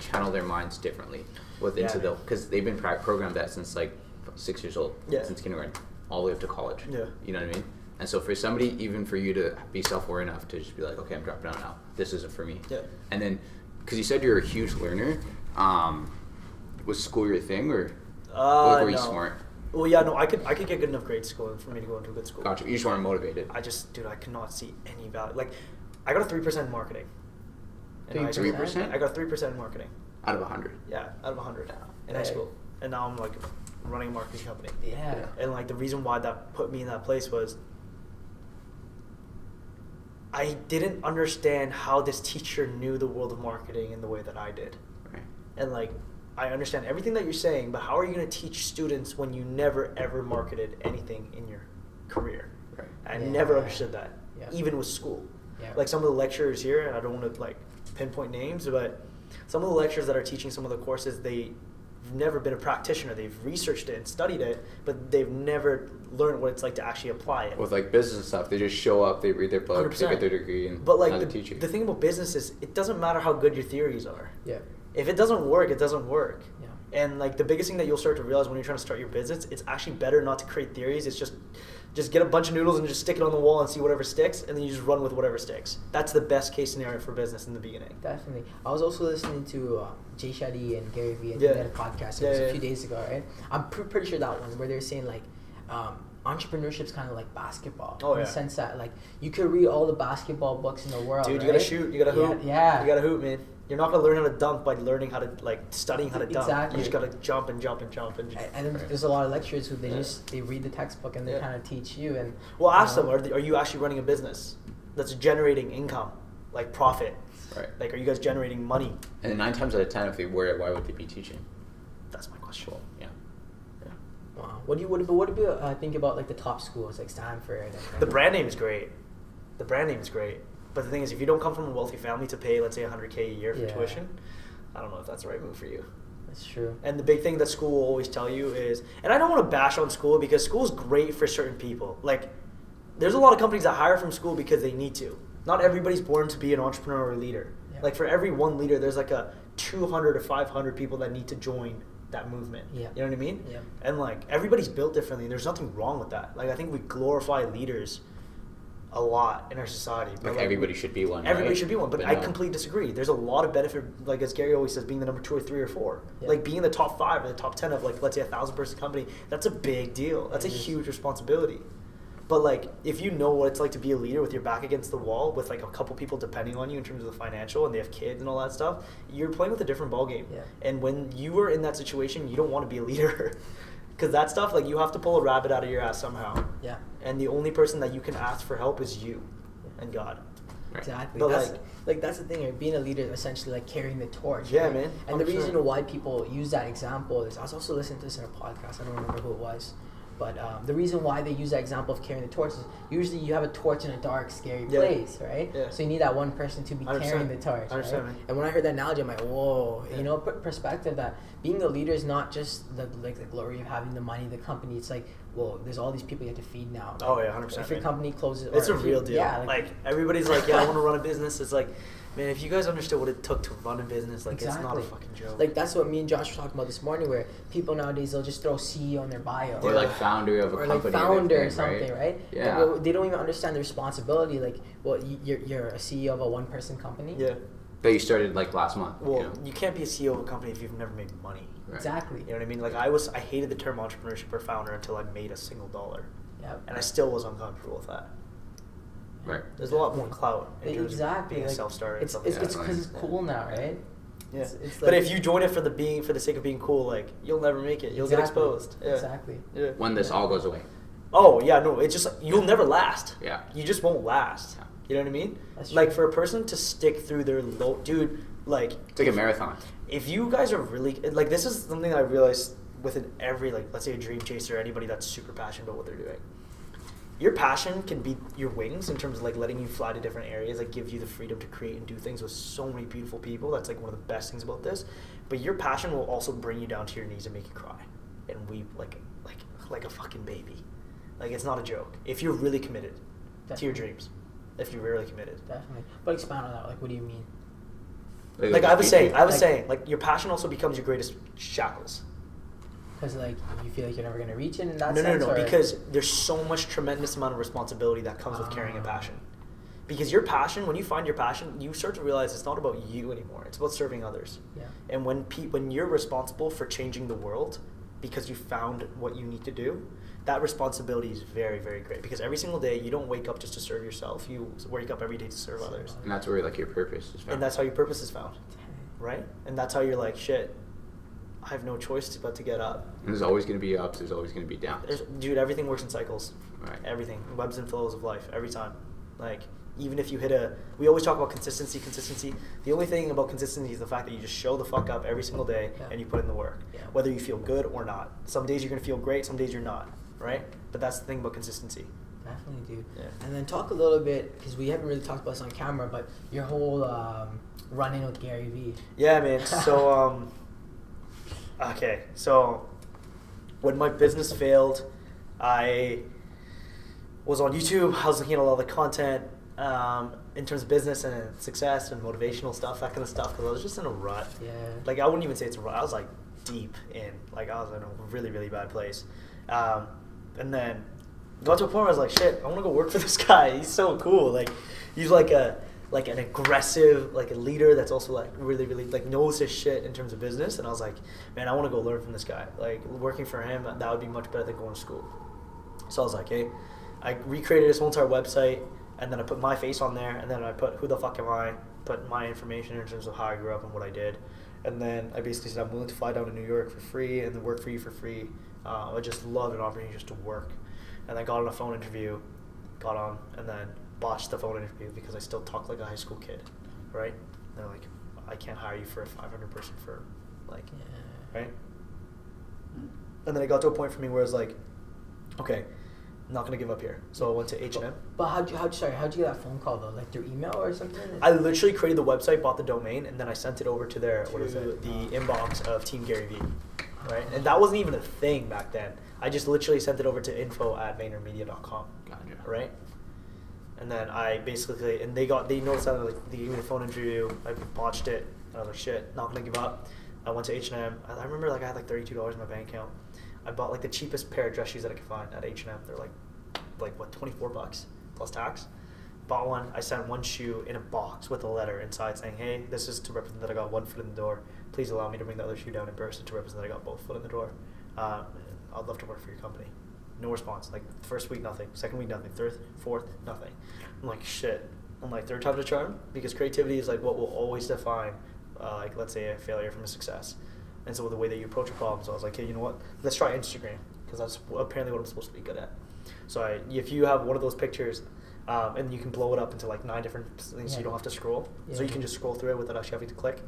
channel their minds differently because they've been programmed that since like 6 years old, since kindergarten, all the way up to college. Yeah. You know what I mean? And so for somebody, even for you to be self-aware enough to just be like, okay, I'm dropping out now. This isn't for me. Yeah. And then, because you said you're a huge learner, was school your thing, or were you smart? Well, yeah, no, I could get good enough grades school for me to go into a good school. Gotcha. You just weren't motivated. I could not see any value. Like, I got a 3% in marketing. 3%? I got 3% in marketing. Out of 100? Yeah, out of 100 in high school. And now I'm, like, running a marketing company. Yeah. And, like, the reason why that put me in that place was I didn't understand how this teacher knew the world of marketing in the way that I did. Right. And, like, I understand everything that you're saying, but how are you going to teach students when you never, ever marketed anything in your career? Right. I never understood that, even with school. Yeah. Like, some of the lecturers here, and I don't want to, like, pinpoint names, but some of the lecturers that are teaching some of the courses, they've never been a practitioner. They've researched it and studied it, but they've never learned what it's like to actually apply it. With, like, business stuff, they just show up, they read their book, 100%. They get their degree, and but, like, now they teach you. The thing about business is it doesn't matter how good your theories are. Yeah. If it doesn't work, it doesn't work. Yeah. And, like, the biggest thing that you'll start to realize when you're trying to start your business, it's actually better not to create theories. It's just get a bunch of noodles and just stick it on the wall and see whatever sticks, and then you just run with whatever sticks. That's the best case scenario for business in the beginning. Definitely. I was also listening to Jay Shetty and Gary Vee. They had a podcast a few days ago, right? I'm pretty sure that one where they're saying, like, entrepreneurship's kind of like basketball. In the sense that, like, you could read all the basketball books in the world. Dude, you gotta shoot. You gotta hoop. Yeah. You gotta hoop, man. You're not gonna learn how to dunk by learning how to, like, studying how to dunk. Exactly. You just gotta jump and jump and jump and. And then there's a lot of lecturers who they read the textbook and they kind of teach you. And well, ask them. Are you actually running a business that's generating income, like profit? Right. Like, are you guys generating money? And 9 times out of 10, if they were, why would they be teaching? That's my question. Yeah. Wow. What do you think about, like, the top schools like Stanford? The brand name is great. But the thing is, if you don't come from a wealthy family to pay, let's say, $100K a year for tuition, I don't know if that's the right move for you. That's true. And the big thing that school will always tell you is, and I don't want to bash on school because school's great for certain people. Like, there's a lot of companies that hire from school because they need to. Not everybody's born to be an entrepreneur or a leader. Yeah. Like, for every one leader, there's like a 200 to 500 people that need to join that movement. Yeah. You know what I mean? Yeah. And like, everybody's built differently, and there's nothing wrong with that. Like, I think we glorify leaders a lot in our society. But Like everybody should be one. Everybody right? should be one, but I completely disagree. There's a lot of benefit, like as Gary always says, being the number 2 or 3 or 4. Yeah. Like being the top 5 or the top 10 of like, let's say 1,000-person company. That's a big deal. That's a huge responsibility. But like, if you know what it's like to be a leader with your back against the wall, with like a couple people depending on you in terms of the financial, and they have kids and all that stuff, you're playing with a different ballgame. Yeah. And when you are in that situation, you don't want to be a leader. Because that stuff, like, you have to pull a rabbit out of your ass somehow. Yeah. And the only person that you can ask for help is you and God. Right. Exactly. But That's the thing. Right? Being a leader is essentially like carrying the torch. Yeah, right? man. And the 100%. reason why people use that example is, I was also listening to this in a podcast. I don't remember who it was, but the reason why they use that example of carrying the torch is usually you have a torch in a dark, scary place, right? Yeah. So you need that one person to be 100%. carrying the torch. 100%, Right? man. And when I heard that analogy, I'm like, whoa. Yeah. You know, put perspective that being a leader is not just the glory of having the money, the company. It's like, well, there's all these people you have to feed now. Oh, yeah, 100%. If your man. company closes, It's or a if you- real deal. Yeah, like everybody's like, yeah, I want to run a business. It's like, man, if you guys understood what it took to run a business, like, it's not a fucking joke. Like, that's what me and Josh were talking about this morning, where people nowadays, they'll just throw CEO in their bio. Or like founder of a or company. like founder or thing, something, right? Yeah. Well, they don't even understand the responsibility. Like, well, you're a CEO of a one-person company. Yeah. That you started like last month. Well, you know? you can't be a CEO of a company if you've never made money. Right. Exactly. You know what I mean? Like, I hated the term entrepreneurship or founder until I made a single dollar. Yeah. And I still was uncomfortable with that. Right. There's a lot more clout in terms Exactly. of being like, a self-starter. It's and stuff like because it's cool now, right? Yeah. It's But like- if you join it for the sake of being cool, like, you'll never make it. You'll get Exactly. exposed. Yeah. Exactly. Yeah. When this all goes away. Oh, yeah, no, it's just, you'll never last. Yeah. You just won't last. Yeah. You know what I mean? That's Like, true. for a person to stick through their dude, like, It's like a marathon. if you guys are really, like, this is something I realized within every, like, let's say a dream chaser or anybody that's super passionate about what they're doing. Your passion can be your wings in terms of, like, letting you fly to different areas, like, give you the freedom to create and do things with so many beautiful people. That's, like, one of the best things about this. But your passion will also bring you down to your knees and make you cry and weep like a fucking baby. Like, it's not a joke. If you're really committed to your Definitely. dreams. If you're really committed. Definitely. But expand on that. Like, what do you mean? Like I was saying, Like- like, your passion also becomes your greatest shackles. Because, like, you feel like you're never going to reach it in that No, sense? no, or- because there's so much tremendous amount of responsibility that comes with carrying a passion. Because your passion, when you find your passion, you start to realize it's not about you anymore. It's about serving others. Yeah. And when you're responsible for changing the world because you found what you need to do, that responsibility is very, very great. Because every single day, you don't wake up just to serve yourself. You wake up every day to serve others. And that's where like your purpose is found. And that's how your purpose is found, right? And that's how you're like, shit, I have no choice but to get up. And there's always going to be ups. There's always going to be downs. Dude, everything works in cycles. Right. Everything. Webs and flows of life, every time. Like, even if you we always talk about consistency. The only thing about consistency is the fact that you just show the fuck up every single day and you put in the work. Yeah. Whether you feel good or not. Some days you're going to feel great, some days you're not, right? But that's the thing about consistency. Definitely, dude. Yeah. And then talk a little bit, because we haven't really talked about this on camera, but your whole run-in with Gary Vee. Yeah, man. So, okay. So, when my business failed, I was on YouTube. I was looking at a lot of the content in terms of business and success and motivational stuff, that kind of stuff, because I was just in a rut. Yeah. Like, I wouldn't even say it's a rut. I was, like, deep in. Like, I was in a really, really bad place. And then got to a point where I was like, shit, I want to go work for this guy. He's so cool. Like, he's like an aggressive, like a leader that's also like really, really like knows his shit in terms of business. And I was like, man, I want to go learn from this guy. Like, working for him, that would be much better than going to school. So I was like, hey, I recreated this whole entire website, and then I put my face on there, and then I put who the fuck am I, put my information in terms of how I grew up and what I did. And then I basically said I'm willing to fly down to New York for free and then work for you for free. I just love an opportunity just to work. And I got on a phone interview, and then botched the phone interview because I still talk like a high school kid, right? And they're like, I can't hire you for a 500-person firm, like, right? And then it got to a point for me where I was like, okay, not gonna give up here. So I went to H&M. But how'd you get that phone call though? Like through email or something? I literally created the website, bought the domain, and then I sent it over to the inbox of Team Gary Vee, right? And that wasn't even a thing back then. I just literally sent it over to info@vaynermedia.com, Gotcha. right? And then I basically, and they noticed that, like, they gave me the phone interview. I botched it, and I was like, shit, not gonna give up. I went to H&M. I remember, like, I had like $32 in my bank account. I bought like the cheapest pair of dress shoes that I could find at H&M. They're like what, $24 plus tax. Bought one. I sent one shoe in a box with a letter inside saying, hey, this is to represent that I got one foot in the door. Please allow me to bring the other shoe down in person to represent that I got both foot in the door. I'd love to work for your company. No response. Like, first week, nothing. Second week, nothing. Third, fourth, nothing. I'm like, shit. I'm like, third time's a charm? Because creativity is like what will always define, like, let's say, a failure from a success. And so the way that you approach a problem, so I was like, hey, you know what? Let's try Instagram, because that's apparently what I'm supposed to be good at. So if you have one of those pictures, and you can blow it up into like 9 different things, so you don't have to scroll. So you can just scroll through it without actually having to click.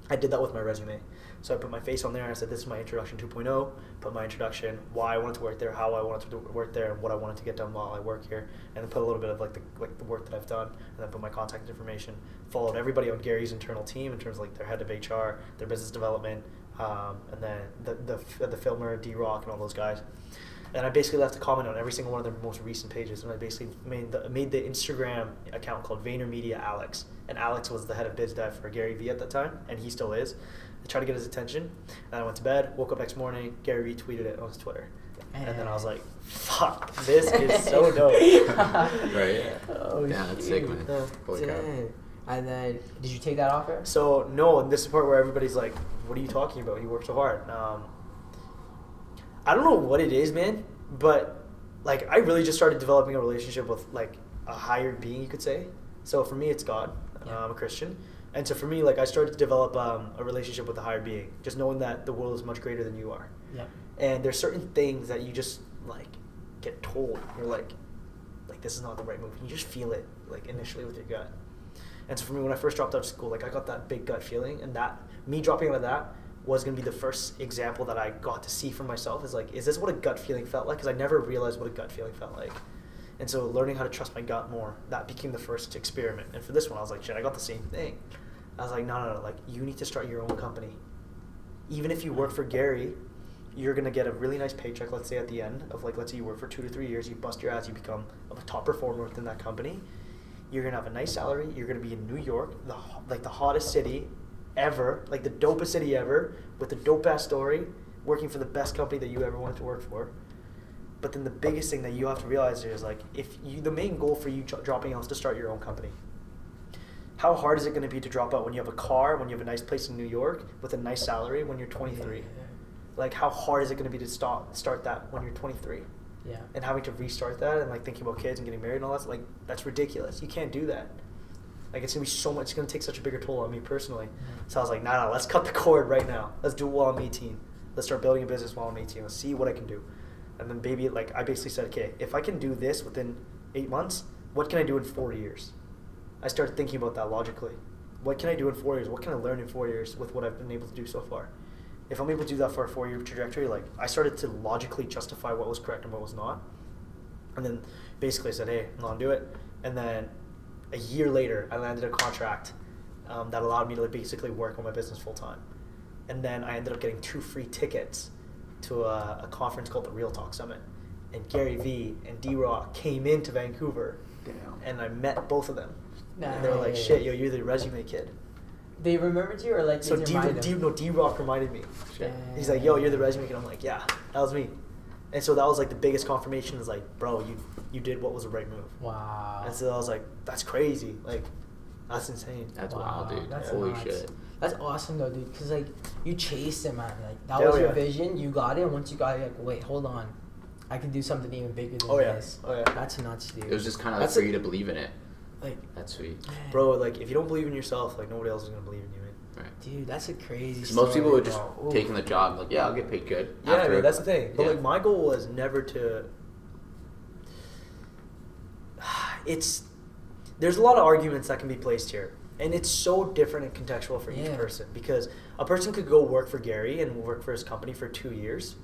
I did that with my resume. So I put my face on there and I said, this is my introduction 2.0, put my introduction, why I wanted to work there, how I wanted to work there, and what I wanted to get done while I work here, and then put a little bit of like the work that I've done, and then put my contact information. Followed everybody on Gary's internal team in terms of like their head of HR, their business development, and then the filmer, D-Rock, and all those guys. And I basically left a comment on every single one of their most recent pages, and I basically made the Instagram account called VaynerMedia Alex, and Alex was the head of biz dev for Gary Vee at that time, and he still is. I tried to get his attention, and I went to bed, woke up next morning, Gary Vee tweeted it on his Twitter, and then I was like, fuck, this is so dope. Right? Oh, yeah, that's sick, man. Holy cow. And then, did you take that offer? So, no, and this is the part where everybody's like, what are you talking about? You worked so hard. I don't know what it is, man, but like I really just started developing a relationship with like a higher being, you could say. So for me, it's God. I'm a Christian, and so for me, like I started to develop a relationship with a higher being, just knowing that the world is much greater than you are. Yeah. And there's certain things that you just like get told. You're like this is not the right move. You just feel it like initially with your gut. And so for me, when I first dropped out of school, like I got that big gut feeling, and that me dropping out of that was going to be the first example that I got to see for myself. Is like, is this what a gut feeling felt like? Because I never realized what a gut feeling felt like. And so learning how to trust my gut more, that became the first experiment. And for this one, I was like, shit, I got the same thing. I was like, no, like you need to start your own company. Even if you work for Gary, you're going to get a really nice paycheck, let's say at the end of like, let's say you work for 2 to 3 years, you bust your ass, you become a top performer within that company. You're going to have a nice salary. You're going to be in New York, the hottest city ever, like the dopest city ever, with the dope ass story, working for the best company that you ever wanted to work for. But then the biggest thing that you have to realize is like, the main goal for you dropping out is to start your own company. How hard is it going to be to drop out when you have a car, when you have a nice place in New York, with a nice salary when you're 23? Yeah. Like how hard is it going to be to start that when you're 23? Yeah. And having to restart that and like thinking about kids and getting married and all that, like that's ridiculous. You can't do that. Like it's gonna be so much. It's gonna take such a bigger toll on me personally. Mm-hmm. So I was like, nah, let's cut the cord right now. Let's do it while I'm 18. Let's start building a business while I'm 18. Let's see what I can do. And then I basically said, okay, if I can do this within 8 months, what can I do in 4 years? I started thinking about that logically. What can I do in 4 years? What can I learn in 4 years with what I've been able to do so far? If I'm able to do that for a 4-year trajectory, like I started to logically justify what was correct and what was not. And then basically I said, hey, I'm not gonna do it. And then a year later, I landed a contract that allowed me to basically work on my business full time. And then I ended up getting 2 free tickets to a conference called the Real Talk Summit. And Gary Vee and D-Rock came into Vancouver. Damn. And I met both of them. Nice. And they were like, shit, yo, you're the resume kid. They remembered you or like so D-Rock reminded me. Shit. He's like, yo, you're the resume kid. I'm like, yeah, that was me. And so that was like the biggest confirmation is like, bro, you did what was the right move. Wow. And so I was like, that's crazy. Like, that's insane. That's wild, dude. That's Holy nuts. shit. That's awesome though, dude. Cause like you chased it, man. Like that was your vision. You got it. And once you got it, like, wait, hold on, I can do something even bigger than this. Oh yeah. That's nuts, dude. It was just kind of like for you to believe in it. Like that's sweet, bro. Like if you don't believe in yourself, like nobody else is gonna believe in you, man. Right. Dude, that's a crazy. Because most people would just bro. taking the job, like, yeah, I'll get paid good. Yeah, I mean, that's the thing. But yeah. like my goal was never to. There's a lot of arguments that can be placed here, and it's so different and contextual for each person because a person could go work for Gary and work for his company for 2 years,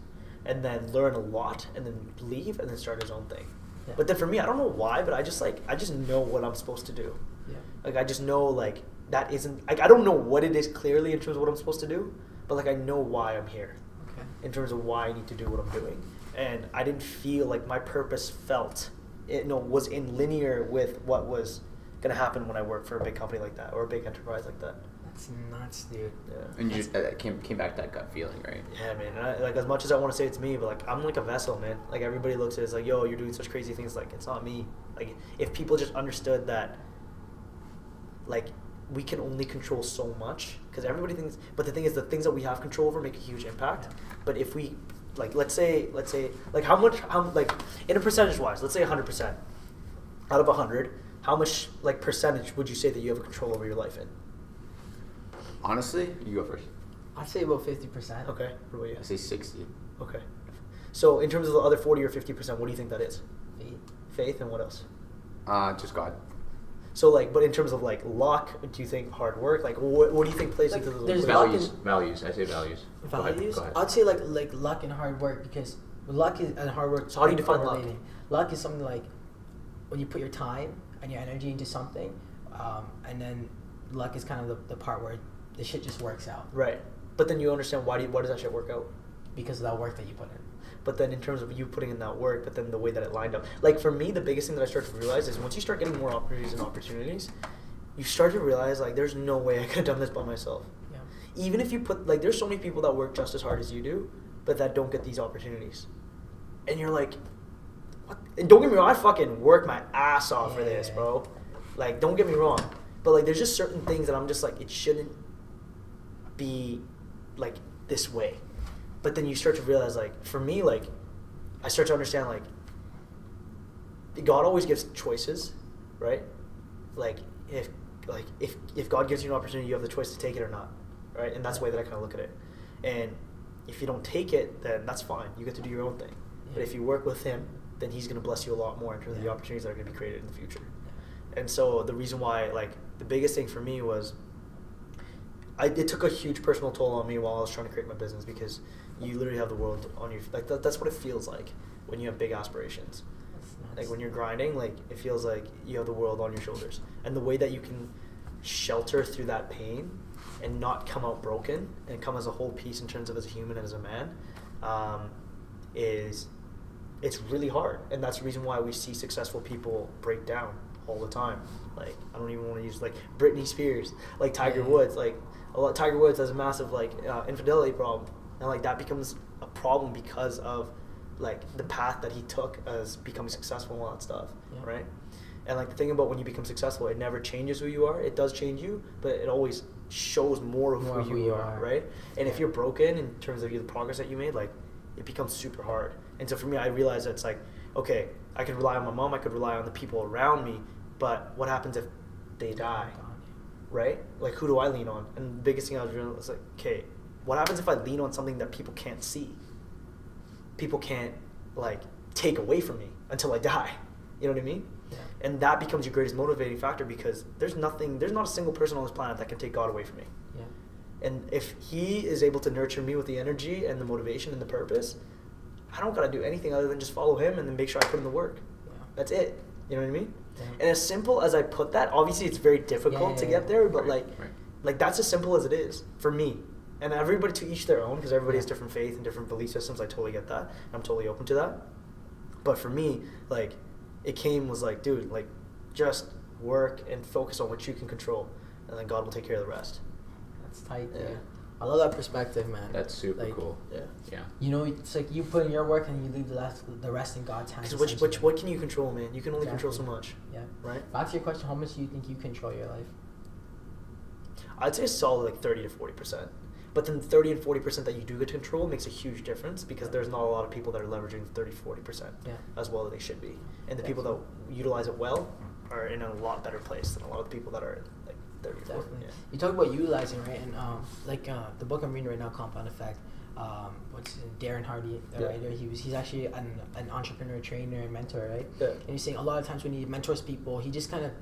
and then learn a lot, and then leave, and then start his own thing. Yeah. But then for me, I don't know why, but I just know what I'm supposed to do. Yeah. Like I just know like that isn't like I don't know what it is clearly in terms of what I'm supposed to do, but like I know why I'm here. Okay. In terms of why I need to do what I'm doing, and I didn't feel like my purpose was in linear with what was gonna happen when I worked for a big company like that or a big enterprise like that. That's nuts, dude. Yeah. And you just came back to that gut feeling, right? Yeah, man. And like as much as I want to say it's me, but like I'm like a vessel, man. Like everybody looks at it as like, yo, you're doing such crazy things. Like it's not me. Like if people just understood that, like we can only control so much because everybody thinks. But the thing is, the things that we have control over make a huge impact. Yeah. But if we, like, let's say, like how like in a percentage wise, let's say 100% out of 100, how much like percentage would you say that you have control over your life in? Honestly, you go first. I'd say about 50%. Okay. What about you? I say 60. Okay. So in terms of the other 40 or 50%, what do you think that is? Faith and what else? Just God. So like, but in terms of like luck, do you think hard work? Like, what do you think plays Like, into the there's Values. Values. I say values. Values? Go ahead. I'd say like luck and hard work because luck and hard work. So how do you define luck? correlating. Luck is something like when you put your time and your energy into something, and then luck is kind of the part where the shit just works out. Right. But then you understand why does that shit work out? Because of that work that you put in. But then in terms of you putting in that work, but then the way that it lined up. Like for me, the biggest thing that I started to realize is once you start getting more opportunities, you start to realize like there's no way I could have done this by myself. Yeah. Even if you put like there's so many people that work just as hard as you do, but that don't get these opportunities. And you're like, what? And don't get me wrong, I fucking work my ass off for this, bro. Like don't get me wrong. But like there's just certain things that I'm just like it shouldn't be like this way. But then you start to realize like for me like I start to understand like God always gives choices, right? Like if God gives you an opportunity, you have the choice to take it or not, right? And that's the way that I kind of look at it. And if you don't take it, then that's fine. You get to do your own thing. Yeah. But if you work with Him, then He's going to bless you a lot more in terms of the opportunities that are going to be created in the future. Yeah. And so the reason why, like, the biggest thing for me was it took a huge personal toll on me while I was trying to create my business because you literally have the world on your like that's what it feels like when you have big aspirations. Like when you're grinding, like it feels like you have the world on your shoulders. And the way that you can shelter through that pain and not come out broken and come as a whole piece in terms of as a human and as a man, it's really hard. And that's the reason why we see successful people break down all the time. Like I don't even want to use like Britney Spears, like Tiger Woods. Like Tiger Woods has a massive like infidelity problem, and like that becomes a problem because of like the path that he took as becoming successful and all that stuff, right? And like the thing about when you become successful, it never changes who you are. It does change you, but it always shows more of who you are, right? And if you're broken in terms of the progress that you made, like it becomes super hard. And so for me, I realized that it's like, okay, I could rely on my mom, I could rely on the people around me, but what happens if they die, right? Like who do I lean on? And the biggest thing I was realizing was like, okay, what happens if I lean on something that people can't see? People can't like take away from me until I die. You know what I mean? Yeah. And that becomes your greatest motivating factor because there's not a single person on this planet that can take God away from me. Yeah. And if He is able to nurture me with the energy and the motivation and the purpose, I don't gotta do anything other than just follow Him and then make sure I put in the work. Yeah. That's it. You know what I mean? Yeah. And as simple as I put that, obviously it's very difficult to get there, but like that's as simple as it is for me. And everybody to each their own because everybody has different faith and different belief systems. I totally get that. I'm totally open to that. But for me, like it was like, dude, like just work and focus on what you can control, and then God will take care of the rest. That's tight. Yeah. I love that perspective, man. That's super cool. Yeah. Yeah. You know, it's like you put in your work and you leave the rest in God's hands. Because what can you control, man? You can only control so much. Yeah. Right? Back to your question, how much do you think you control your life? I'd say a solid like 30 to 40%. But then 30 and 40% that you do get to control makes a huge difference because there's not a lot of people that are leveraging 30-40% as well as they should be. And the people that utilize it well are in a lot better place than a lot of the people that are like 30 or 40. Yeah. You talk about utilizing, right? And the book I'm reading right now, Compound Effect, Darren Hardy, the writer, he's actually an entrepreneur, trainer, and mentor, right? Yeah. And he's saying a lot of times when he mentors people, he just kind of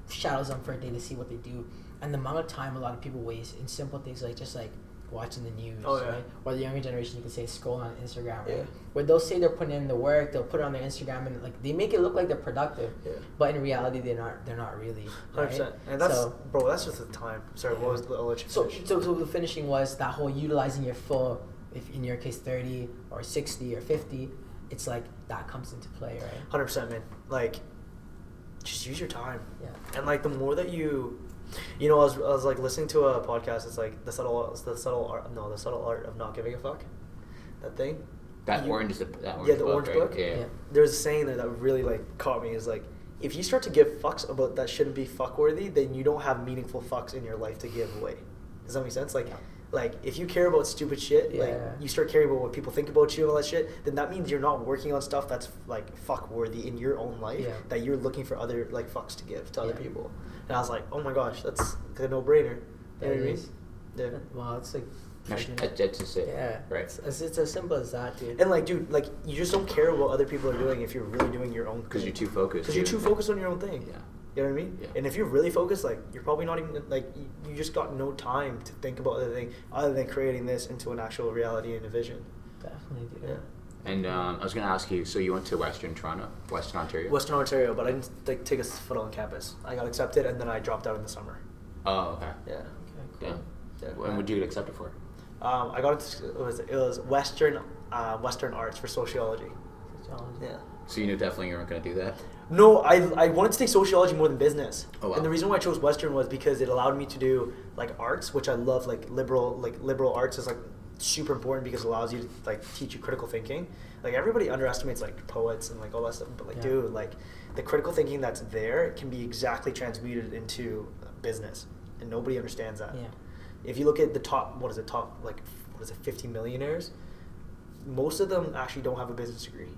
shadows them for a day to see what they do. And the amount of time a lot of people waste in simple things like just like watching the news, Oh, yeah. right? Or the younger generation, you can say scrolling on Instagram, right? Yeah. Where they'll say they're putting in the work, they'll put it on their Instagram, and like they make it look like they're productive, Yeah. but in reality they're not really. 100%. Right? And that's, So- bro, that's just the time. Sorry, Yeah. what was, I'll let you So, finish. so the finishing was that whole utilizing your full, if in your case 30 or 60 or 50, it's like that comes into play, right? 100%, man. Like, just use your time. Yeah. And like the more that you know, I was like listening to a podcast. It's like the subtle art of not giving a fuck. That thing. That You- orange Yeah, the orange right? book. Yeah. There's a saying there that really like caught me. Is like, if you start to give fucks about that shouldn't be fuck worthy, then you don't have meaningful fucks in your life to give away. Does that make sense? Like, Yeah. like if you care about stupid shit, like Yeah. you start caring about what people think about you and all that shit, then that means you're not working on stuff that's like fuck worthy in your own life. Yeah. That you're looking for other like fucks to give to other Yeah. people. And I was like, oh my gosh, that's a no brainer. You know what I mean? is. Yeah. Well, it's like. That's just it. Yeah. Right. It's as simple as that, dude. And like, dude, like you just don't care what other people are doing if you're really doing your own. Because you're too focused. Because you're too focused on your own thing. Yeah. You know what I mean? Yeah. And if you're really focused, like you're probably not even like you just got no time to think about other thing other than creating this into an actual reality and a vision. Definitely, dude. Yeah. And I was going to ask you, so you went to Western Ontario? Western Ontario, but I didn't like take a foot on campus. I got accepted and then I dropped out in the summer. Oh, okay. Yeah. Okay, cool. Yeah. Yeah. When would you get accepted for? I got it was Western Arts for sociology. Sociology. Yeah. So you knew definitely you weren't going to do that? No, I wanted to take sociology more than business. Oh, wow. And the reason why I chose Western was because it allowed me to do like arts, which I love. Like liberal arts is like super important because it allows you to like teach you critical thinking. Like everybody underestimates like poets and like all that stuff, but like Yeah. dude, like the critical thinking that's there can be exactly transmuted into business, and nobody understands that. Yeah. If you look at the top 50 millionaires, most of them actually don't have a business degree,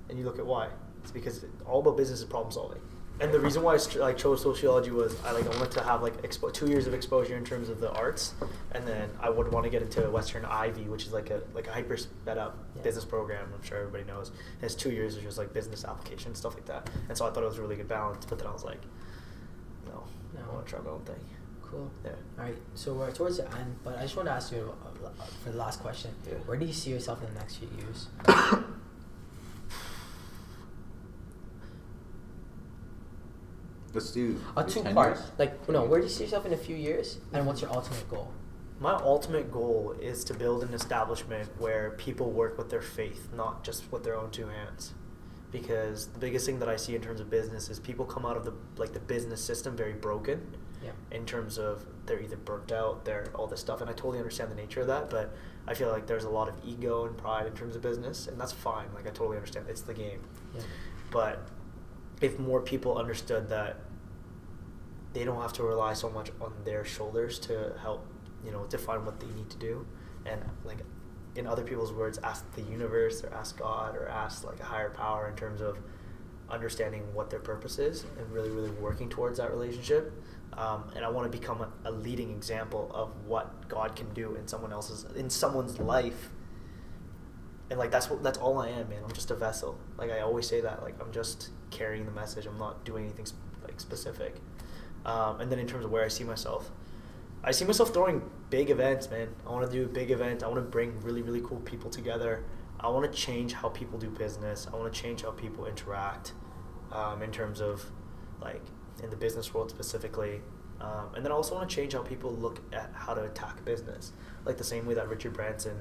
and you look at why. It's because all about business is problem solving. And the reason why I chose sociology was I wanted to have 2 years of exposure in terms of the arts, and then I would want to get into Western Ivy, which is like a hyper sped up Yeah. business program. I'm sure everybody knows. And it's 2 years of just like business application stuff like that. And so I thought it was a really good balance. But then I was like, no. I want to try my own thing. Cool. Yeah. All right. So we're towards the end, but I just want to ask you for the last question. Yeah. Where do you see yourself in the next few years? Let's do A 10 two-part. years. Like, no, where do you see yourself in a few years, and what's your ultimate goal? My ultimate goal is to build an establishment where people work with their faith, not just with their own two hands. Because the biggest thing that I see in terms of business is people come out of the business system very broken. Yeah. In terms of they're either burnt out, they're all this stuff, and I totally understand the nature of that, but I feel like there's a lot of ego and pride in terms of business, and that's fine. Like I totally understand, it's the game. Yeah. But if more people understood that they don't have to rely so much on their shoulders to help, define what they need to do, and like in other people's words, ask the universe or ask God or ask like a higher power in terms of understanding what their purpose is and really, really working towards that relationship. And I want to become a leading example of what God can do in someone's life. And like that's all I am, man. I'm just a vessel. Like I always say that. Like I'm just carrying the message. I'm not doing anything like specific. And then in terms of where I see myself throwing big events, man. I want to do a big event. I want to bring really, really cool people together. I want to change how people do business. I want to change how people interact, in terms of like in the business world specifically. And then I also want to change how people look at how to attack business. Like the same way that Richard Branson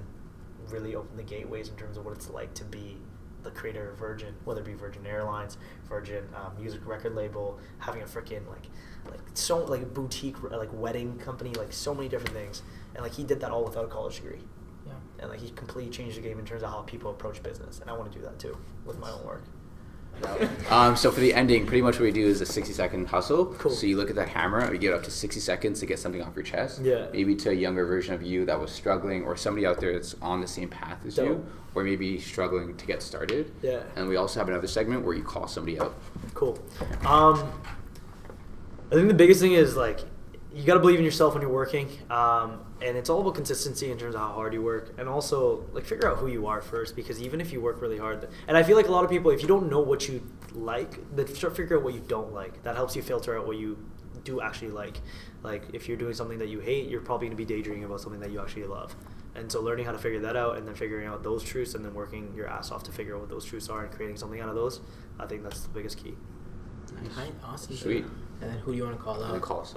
really opened the gateways in terms of what it's like to be the creator of Virgin, whether it be Virgin Airlines, Virgin music record label, having a freaking like boutique like wedding company, like so many different things, and like he did that all without a college degree. Yeah. And like he completely changed the game in terms of how people approach business, and I want to do that too with my own work. So for the ending, pretty much what we do is a 60-second hustle. Cool. So you look at that hammer, you get up to 60 seconds to get something off your chest. Yeah. Maybe to a younger version of you that was struggling, or somebody out there that's on the same path as you, Dope. or maybe struggling to get started. Yeah. And we also have another segment where you call somebody out. Cool. I think the biggest thing is like you got to believe in yourself when you're working, and it's all about consistency in terms of how hard you work, and also like figure out who you are first, because even if you work really hard, and I feel like a lot of people, if you don't know what you like, then figure out what you don't like. That helps you filter out what you do actually like. Like if you're doing something that you hate, you're probably going to be daydreaming about something that you actually love. And so learning how to figure that out and then figuring out those truths and then working your ass off to figure out what those truths are and creating something out of those, I think that's the biggest key. Nice. Awesome. Sweet. And then who do you want to call out? Call us.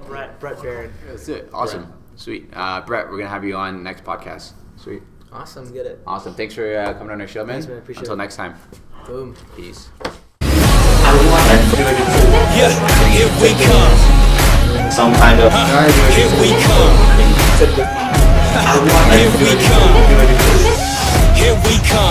Brett Barron. That's it. Awesome. Brett. Sweet. Brett, we're going to have you on next podcast. Sweet. Awesome. Let's get it. Awesome. Thanks for coming on our show, man. Thanks, man. Appreciate Until it. next time. Boom. Peace. Yeah, here we come. some kind of Here we come. Here we come. Here we come.